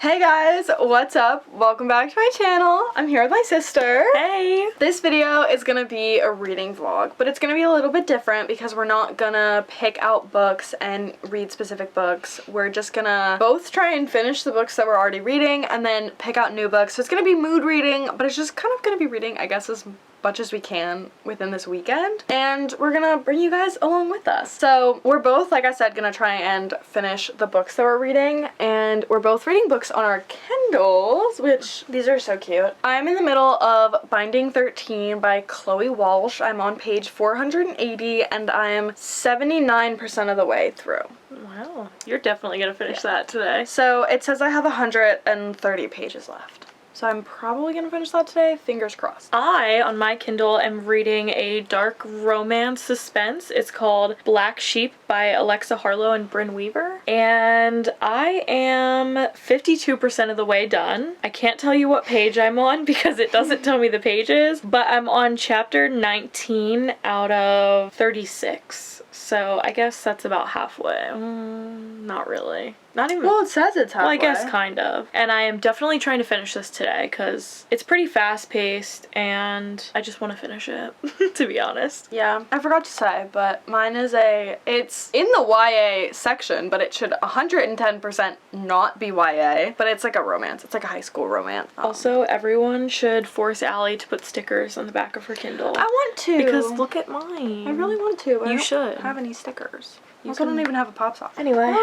Hey guys, what's up? Welcome back to my channel. I'm here with my sister. Hey! This video is gonna be a reading vlog, but it's gonna be a little bit different because we're not gonna pick out books and read specific books. We're just gonna both try and finish the books that we're already reading and then pick out new books. So it's gonna be mood reading, but it's just kind of gonna be reading, I guess, as much as we can within this weekend, and we're gonna bring you guys along with us. So we're both, like I said, gonna try and finish the books that we're reading, and we're both reading books on our Kindles, which these are so cute. I'm in the middle of Binding 13 by Chloe Walsh. I'm on page 480 and I'm 79% of the way through. Wow, you're definitely gonna finish that today. So it says I have 130 pages left. So I'm probably gonna finish that today, fingers crossed. I, on my Kindle, am reading a dark romance suspense. It's called Black Sheep by Alexa Harlow and Bryn Weaver. And I am 52% of the way done. I can't tell you what page I'm on because it doesn't tell me the pages, but I'm on chapter 19 out of 36. So I guess that's about halfway. Not really. Not even. Well, it says it's halfway. Well, I guess kind of. And I am definitely trying to finish this today because it's pretty fast-paced and I just want to finish it, to be honest. Yeah, I forgot to say, but mine is it's in the YA section, but it should 110% not be YA, but it's like a romance. It's like a high school romance. Also, everyone should force Allie to put stickers on the back of her Kindle. I want to. Because look at mine. I really want to, but You I don't should. have any stickers. You I don't even have a pop sock. Anyway.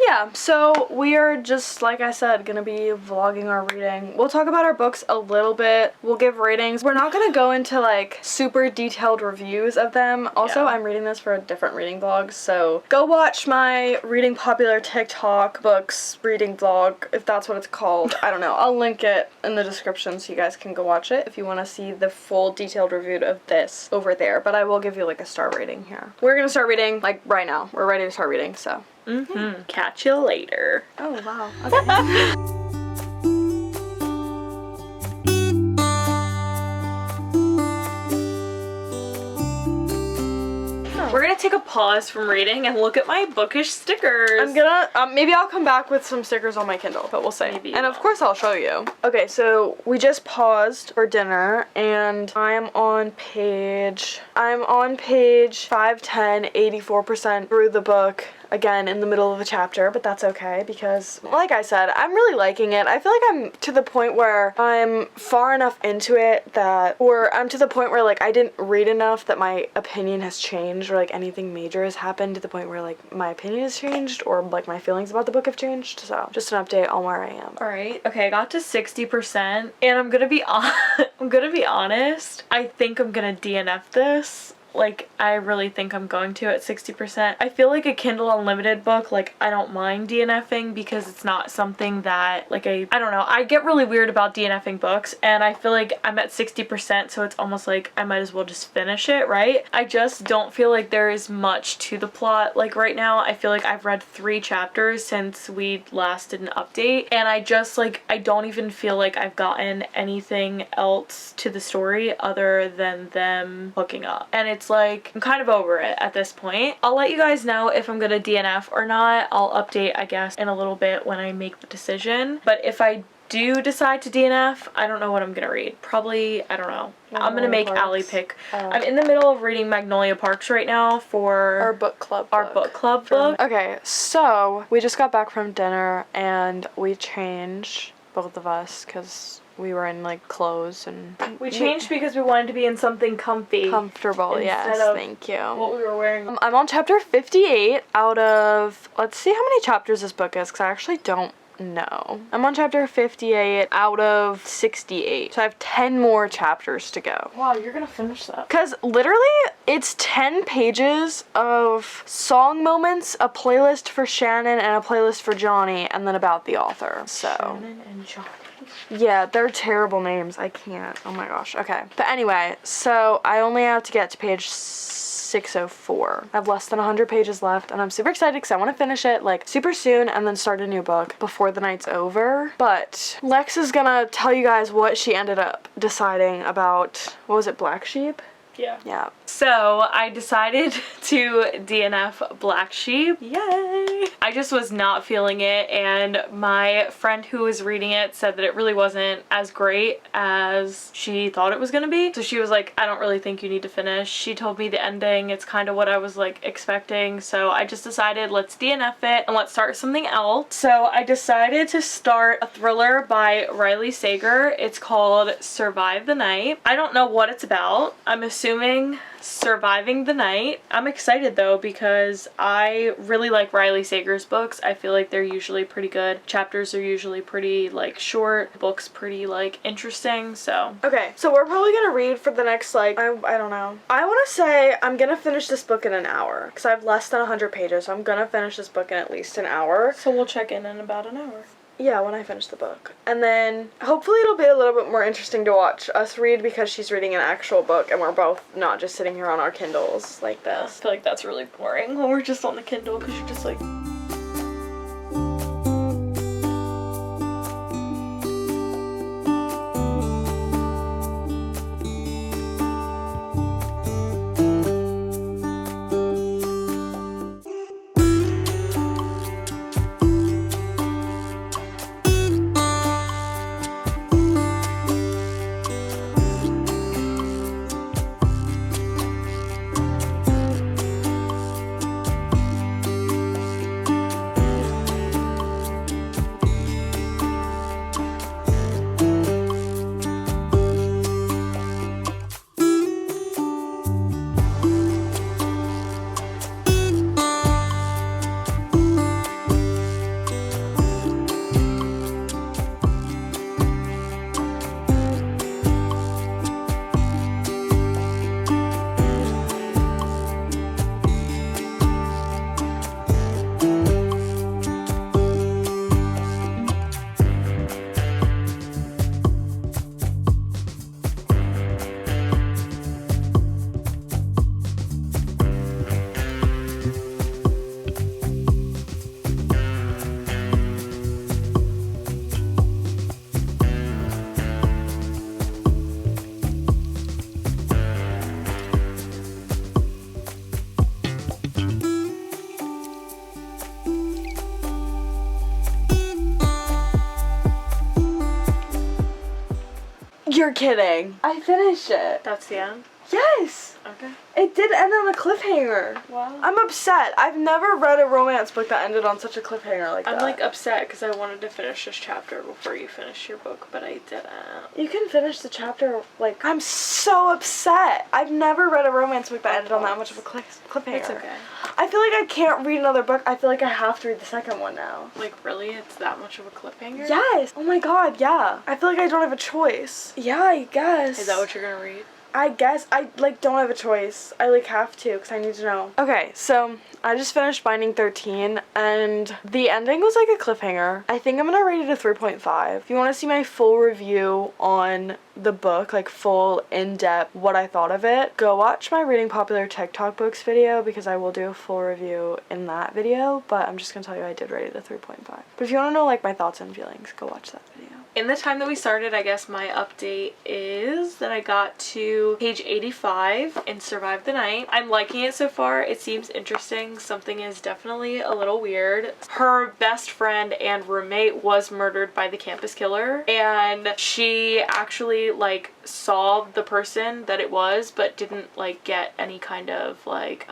Yeah, so we are just, like I said, gonna be vlogging our reading. We'll talk about our books a little bit. We'll give ratings. We're not gonna go into like super detailed reviews of them. Also, I'm reading this for a different reading vlog, so go watch my Reading Popular TikTok books reading vlog, if that's what it's called. I don't know. I'll link it in the description so you guys can go watch it if you want to see the full detailed review of this over there, but I will give you like a star rating here. We're gonna start reading like right now. We're ready to start reading, so. Catch you later. Oh, wow. Okay. We're gonna take a pause from reading and look at my bookish stickers. I'm gonna, maybe I'll come back with some stickers on my Kindle, but we'll see. Maybe. And of course I'll show you. Okay, so we just paused for dinner and I'm on page 510, 84% through the book. Again, in the middle of the chapter, but that's okay because, like I said, I'm really liking it. I feel like I'm to the point where I'm far enough into it or I'm to the point where, like, I didn't read enough that my opinion has changed or, like, anything major has happened to the point where, like, my opinion has changed or, like, my feelings about the book have changed. So, just an update on where I am. Alright, okay, I got to 60%, and I'm gonna be honest, I think I'm gonna DNF this. Like, I really think I'm going to at 60%. I feel like a Kindle Unlimited book, like, I don't mind DNFing because it's not something that, like, I don't know. I get really weird about DNFing books, and I feel like I'm at 60%, so it's almost like I might as well just finish it, right? I just don't feel like there is much to the plot. Like, right now, I feel like I've read 3 chapters since we last did an update, and I just, like, I don't even feel like I've gotten anything else to the story other than them hooking up. And it's like, I'm kind of over it at this point. I'll let you guys know if I'm gonna DNF or not. I'll update, I guess, in a little bit when I make the decision. But if I do decide to DNF, I don't know what I'm gonna read. Probably, I don't know. I'm gonna make Allie pick. I'm in the middle of reading Magnolia Parks right now for Our book club book. Okay, so we just got back from dinner and we changed, both of us, because we were in like clothes and we changed because we wanted to be in something comfortable. Yes, thank you. What we were wearing. I'm on chapter 58 out of, let's see how many chapters this book is because I actually don't know. I'm on chapter 58 out of 68, so I have 10 more chapters to go. Wow, you're gonna finish that. Because literally it's 10 pages of song moments, a playlist for Shannon and a playlist for Johnny, and then about the author. So Shannon and Johnny. Yeah, they're terrible names. I can't. Oh my gosh. Okay. But anyway, so I only have to get to page 604. I have less than 100 pages left, and I'm super excited because I want to finish it like super soon and then start a new book before the night's over. But Lex is gonna tell you guys what she ended up deciding about, what was it, Black Sheep? Yeah. Yeah. So I decided to DNF Black Sheep. Yay! I just was not feeling it, and my friend who was reading it said that it really wasn't as great as she thought it was gonna be. So she was like, I don't really think you need to finish. She told me the ending, it's kind of what I was like expecting, so I just decided let's DNF it and let's start something else. So I decided to start a thriller by Riley Sager. It's called Survive the Night. I don't know what it's about. I'm assuming surviving the night. I'm excited though because I really like Riley Sager's books. I feel like they're usually pretty good. Chapters are usually pretty like short, books pretty like interesting, so. Okay, so we're probably gonna read for the next like, I don't know. I wanna say I'm gonna finish this book in an hour because I have less than 100 pages, so I'm gonna finish this book in at least an hour. So we'll check in about an hour. Yeah, when I finish the book. And then hopefully it'll be a little bit more interesting to watch us read because she's reading an actual book and we're both not just sitting here on our Kindles like I this. feel like that's really boring when we're just on the Kindle because you're just like. You're kidding. I finished it. That's the end? Yes! Okay. It did end on a cliffhanger. Wow. I'm upset. I've never read a romance book that ended on such a cliffhanger like that. I'm like upset because I wanted to finish this chapter before you finish your book, but I didn't. You can finish the chapter, like, I'm so upset. I've never read a romance book that ended on that much of a cliffhanger. It's okay. I feel like I can't read another book. I feel like I have to read the second one now. Like, really? It's that much of a cliffhanger? Yes! Oh my god, yeah. I feel like I don't have a choice. Yeah, I guess. Is that what you're gonna read? I guess I, like, don't have a choice. I, like, have to because I need to know. Okay, so I just finished Binding 13, and the ending was, like, a cliffhanger. I think I'm gonna rate it a 3.5. If you want to see my full review on the book, like, full, in-depth, what I thought of it, go watch my Reading Popular TikTok books video because I will do a full review in that video, but I'm just gonna tell you I did rate it a 3.5. But if you want to know, like, my thoughts and feelings, go watch that video. In the time that we started, I guess my update is that I got to page 85 in Survive the Night. I'm liking it so far. It seems interesting. Something is definitely a little weird. Her best friend and roommate was murdered by the campus killer, and she actually, like, saw the person that it was, but didn't, like, get any kind of, like,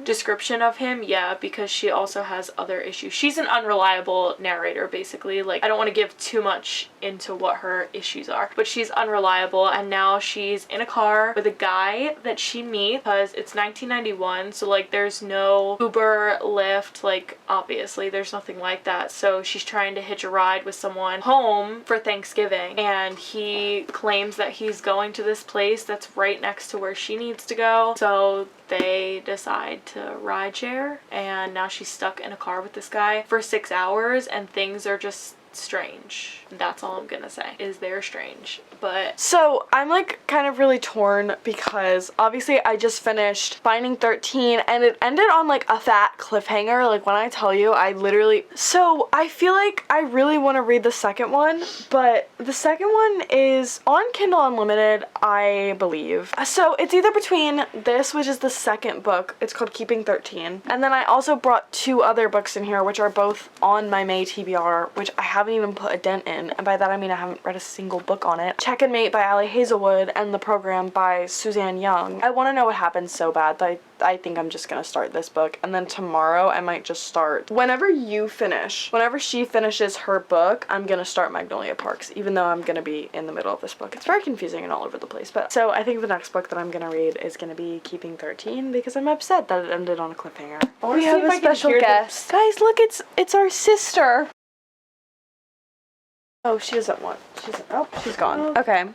description of him. Yeah, because she also has other issues. She's an unreliable narrator, basically. Like, I don't want to give too much into what her issues are, but she's unreliable, and now she's in a car with a guy that she meets because it's 1991, so, like, there's no Uber, Lyft, like, obviously there's nothing like that, so she's trying to hitch a ride with someone home for Thanksgiving, and he claims that he's going to this place that's right next to where she needs to go, so they decide to ride share, and now she's stuck in a car with this guy for 6 hours, and things are just strange. That's all I'm gonna say, is they're strange. But so I'm like kind of really torn because obviously I just finished Finding 13 and it ended on like a fat cliffhanger. Like when I tell you, so I feel like I really want to read the second one, but the second one is on Kindle Unlimited, I believe. So it's either between this, which is the second book, it's called Keeping 13, and then I also brought 2 other books in here, which are both on my May TBR, which I haven't even put a dent in, and by that I mean I haven't read a single book on it. Check and Mate by Ali Hazelwood and The Program by Suzanne Young. I want to know what happens so bad that I think I'm just gonna start this book, and then tomorrow I might just start. Whenever she finishes her book, I'm gonna start Magnolia Parks, even though I'm gonna be in the middle of this book. It's very confusing and all over the place, but so I think the next book that I'm gonna read is gonna be Keeping 13 because I'm upset that it ended on a cliffhanger. We have a special guest. Guys, look, it's our sister. Oh, she's gone. Okay.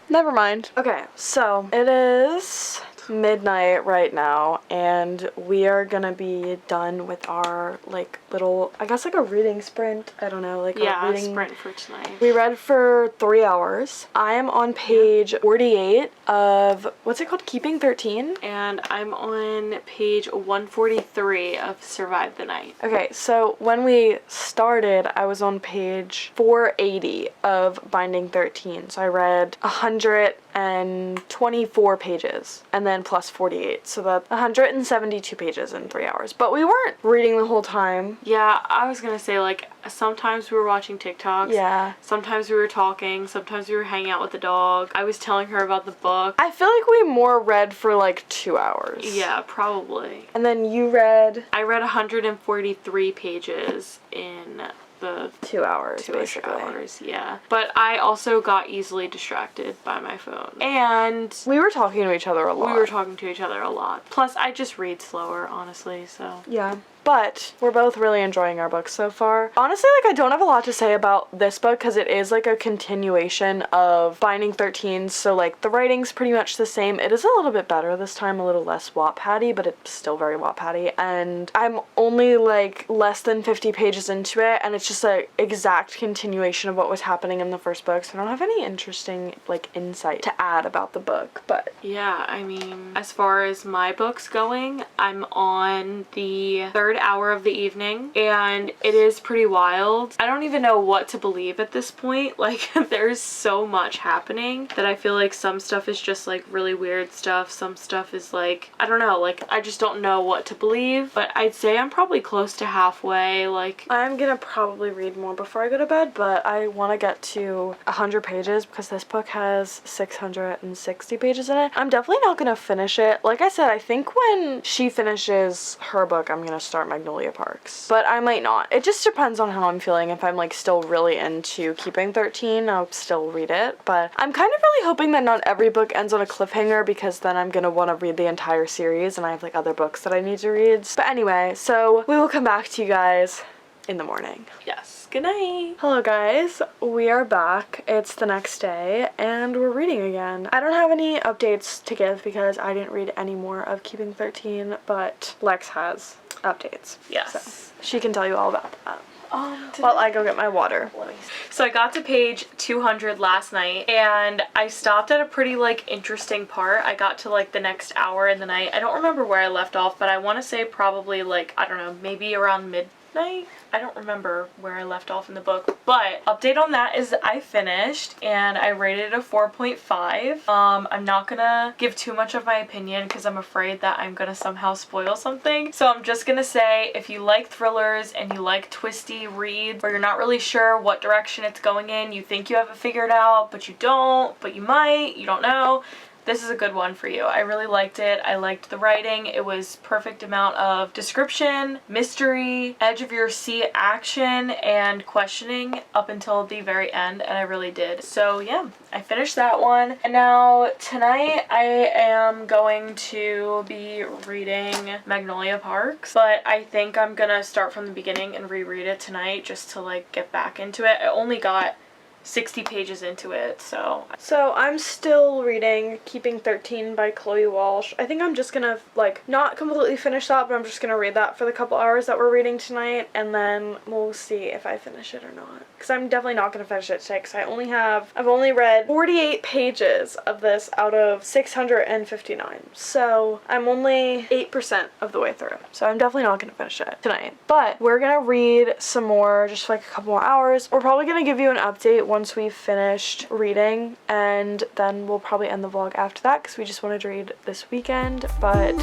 Never mind. Okay, so it is midnight right now and we are gonna be done with our like little, I guess like a reading sprint. I don't know, like a reading sprint for tonight. We read for 3 hours. I am on page 48 of, what's it called? Keeping 13? And I'm on page 143 of Survive the Night. Okay, so when we started, I was on page 480 of Binding 13. So I read 124 pages and then plus 48. So that's 172 pages in 3 hours. But we weren't reading the whole time. Yeah, I was gonna say, like, sometimes we were watching TikToks. Yeah. Sometimes we were talking. Sometimes we were hanging out with the dog. I was telling her about the book. I feel like we more read for like 2 hours. Yeah, probably. And then you read? I read 143 pages in the 2 hours, 2-ish hours, yeah. But I also got easily distracted by my phone. And we were talking to each other a lot. Plus, I just read slower, honestly, so. Yeah. But we're both really enjoying our books so far. Honestly, like, I don't have a lot to say about this book because it is like a continuation of Binding 13, so like the writing's pretty much the same. It is a little bit better this time, a little less Wattpad-y, but it's still very Wattpad-y, and I'm only like less than 50 pages into it, and it's just an exact continuation of what was happening in the first book, so I don't have any interesting like insight to add about the book. But yeah, I mean, as far as my book's going, I'm on the 3rd hour of the evening and it is pretty wild. I don't even know what to believe at this point. Like, there's so much happening that I feel like some stuff is just like really weird stuff. Some stuff is like, I don't know, like I just don't know what to believe. But I'd say I'm probably close to halfway. Like, I'm gonna probably read more before I go to bed, but I want to get to 100 pages because this book has 660 pages in it. I'm definitely not gonna finish it. Like I said, I think when she finishes her book, I'm gonna start Magnolia Parks, but I might not. It just depends on how I'm feeling. If I'm like still really into Keeping 13, I'll still read it, but I'm kind of really hoping that not every book ends on a cliffhanger because then I'm gonna want to read the entire series and I have like other books that I need to read. But anyway, so we will come back to you guys in the morning. yes, good night. Hello guys, we are back. It's the next day and we're reading again. I don't have any updates to give because I didn't read any more of Keeping 13, but Lex has updates. Yes. So she can tell you all about that. While I go get my water. So I got to page 200 last night and I stopped at a pretty like interesting part. I got to like the next hour in the night. I don't remember where I left off, but I want to say probably like, I don't know, maybe around midnight. I don't remember where I left off in the book, but update on that is I finished and I rated it a 4.5. I'm not gonna give too much of my opinion because I'm afraid that I'm gonna somehow spoil something. So I'm just gonna say if you like thrillers and you like twisty reads where you're not really sure what direction it's going in, you think you have it figured out, but you don't, but you might, you don't know, this is a good one for you. I really liked it. I liked the writing. It was perfect amount of description, mystery, edge of your seat action, and questioning up until the very end, and I really did. So yeah, I finished that one. And now tonight I am going to be reading Magnolia Parks, but I think I'm gonna start from the beginning and reread it tonight just to like get back into it. I only got 60 pages into it, so. So I'm still reading Keeping 13 by Chloe Walsh. I think I'm just gonna, like, not completely finish that, but I'm just gonna read that for the couple hours that we're reading tonight, and then we'll see if I finish it or not. Because I'm definitely not gonna finish it today, because I've only read 48 pages of this out of 659. So I'm only 8% of the way through. So I'm definitely not gonna finish it tonight. But we're gonna read some more, just for like a couple more hours. We're probably gonna give you an update once we've finished reading, and then we'll probably end the vlog after that because we just wanted to read this weekend. But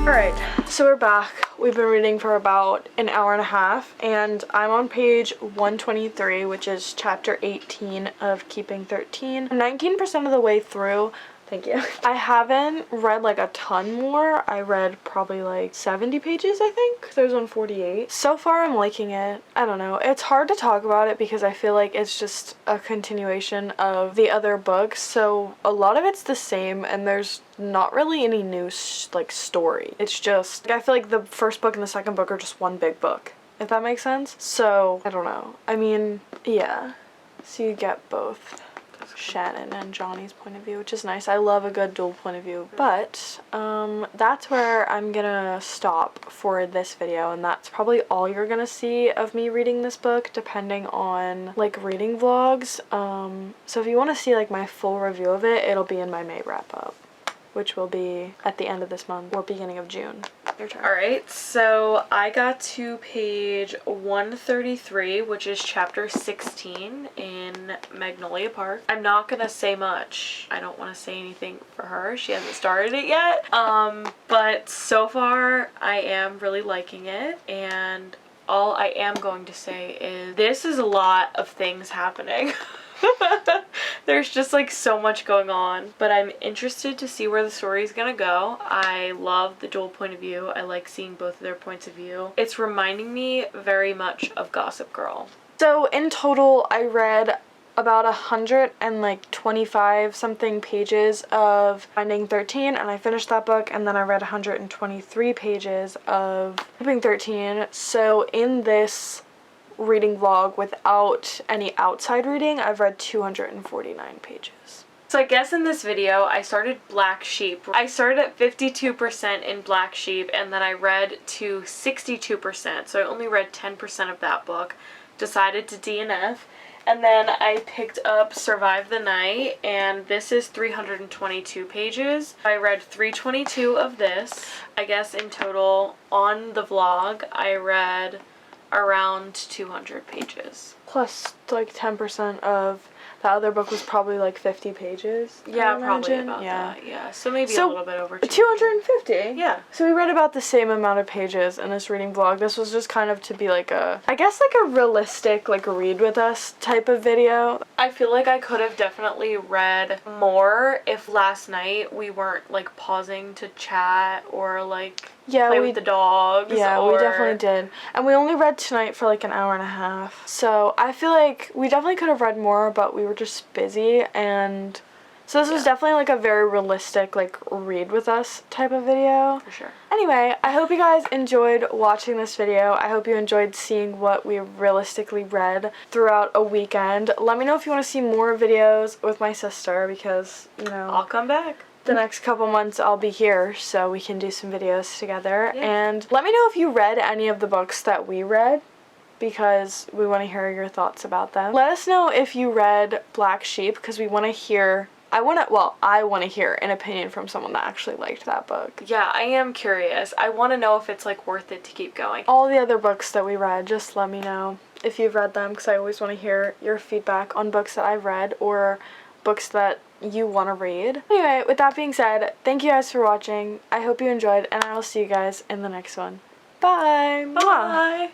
alright, so we're back. We've been reading for about an hour and a half, and I'm on page 123, which is chapter 18 of Keeping 13. I'm 19% of the way through. Thank you. I haven't read like a ton more. I read probably like 70 pages, I think. There's 148. So far I'm liking it. I don't know. It's hard to talk about it because I feel like it's just a continuation of the other books. So a lot of it's the same, and there's not really any new like story. It's just, I feel like the first book and the second book are just one big book, if that makes sense. So I don't know. I mean, yeah. So you get both Shannon and Johnny's point of view, which is nice. I love a good dual point of view. But that's where I'm gonna stop for this video, and that's probably all you're gonna see of me reading this book, depending on like reading vlogs. So if you want to see like my full review of it, it'll be in my May wrap up, which will be at the end of this month or beginning of June. Your turn. Alright, so I got to page 133, which is chapter 16 in Magnolia Park. I'm not gonna say much. I don't want to say anything for her. She hasn't started it yet. But so far I am really liking it, and all I am going to say is this is a lot of things happening. There's just like so much going on, but I'm interested to see where the story is gonna go. I love the dual point of view. I like seeing both of their points of view. It's reminding me very much of Gossip Girl. So in total, I read about 125 something pages of Finding 13, and I finished that book, and then I read 123 pages of Keeping 13. So in this reading vlog without any outside reading, I've read 249 pages. So I guess in this video I started Black Sheep. I started at 52% in Black Sheep, and then I read to 62%, so I only read 10% of that book, decided to DNF, and then I picked up Survive the Night, and this is 322 pages. I read 322 of this. I guess in total on the vlog I read around 200 pages. Plus like 10% of the other book was probably like 50 pages. Yeah, probably about that. Yeah, so maybe a little bit over 250. Yeah. So we read about the same amount of pages in this reading vlog. This was just kind of to be like a, I guess like a realistic like read with us type of video. I feel like I could have definitely read more if last night we weren't like pausing to chat or like play with the dogs. Yeah, we definitely did. And we only read tonight for like an hour and a half. So I feel like we definitely could have read more, but we were just busy, and so this was definitely like a very realistic like read with us type of video. For sure. Anyway, I hope you guys enjoyed watching this video. I hope you enjoyed seeing what we realistically read throughout a weekend. Let me know if you want to see more videos with my sister, because, you know, I'll come back. The next couple months I'll be here, so we can do some videos together. Yeah. And let me know if you read any of the books that we read, because we want to hear your thoughts about them. Let us know if you read Black Sheep, because we want to hear, I want to hear an opinion from someone that actually liked that book. Yeah, I am curious. I want to know if it's like worth it to keep going. All the other books that we read, just let me know if you've read them, because I always want to hear your feedback on books that I've read, or books that you want to read. Anyway, with that being said, thank you guys for watching. I hope you enjoyed, and I will see you guys in the next one. Bye! Mwah. Bye!